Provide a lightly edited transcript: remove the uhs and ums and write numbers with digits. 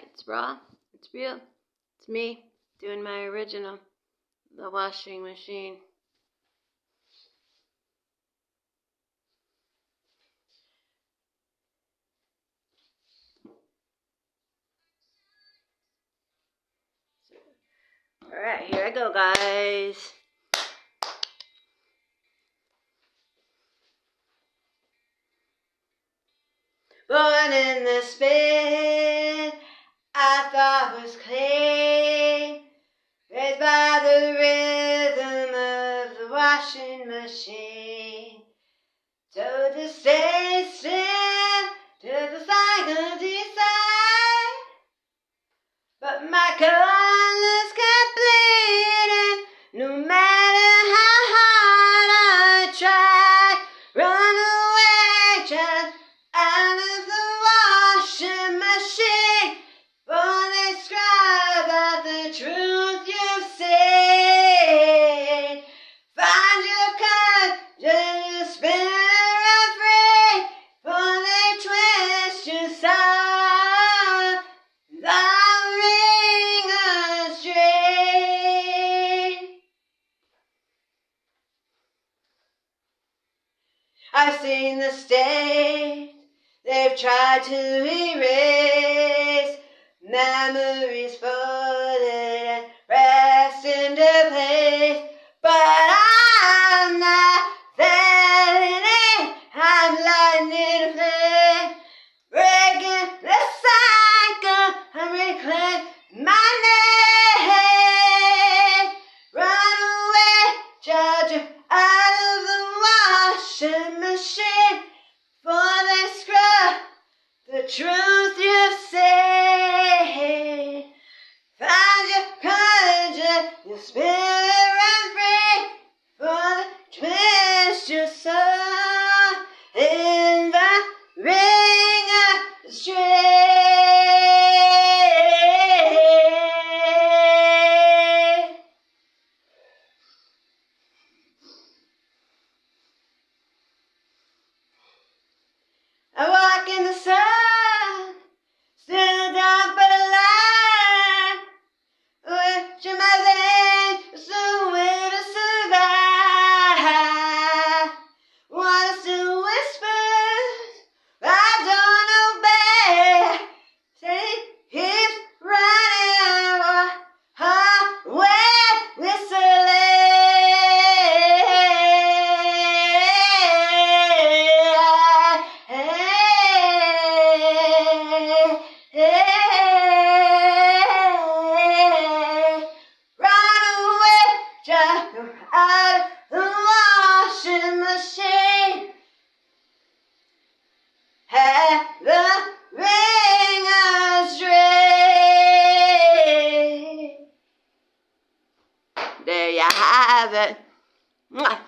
it's raw, it's real. It's me doing my original, the washing machine. Alright, here I go, guys. Born in the spin, I thought was clean. Raised by the rhythm of the washing machine. Told to stay still till the cycle decide. But my colors kept bleeding, no matter how hard I tried. Run away, just out of the washing machine. For they scribe out the truth you've seen. Find your courage and you spin around free. For they twist your soul, the ring astray. I've seen the state they've tried to erase. Memories folded and pressed into place. But I'm not letting it. I'm lighting it flame. Breaking the cycle, I reclaim my name. Run away, judge out of the washing machine. For they scrub the truth you've said. Find your courage and you spin around free. For the twist your soul in the ring astray. I walk in the sun, still dark but alive. Which of my veins is the way to survive? Wanna still whispers, I don't obey. Say he's running away, whistling. Out of the washing machine, had the ring astray. There you have it. Mwah.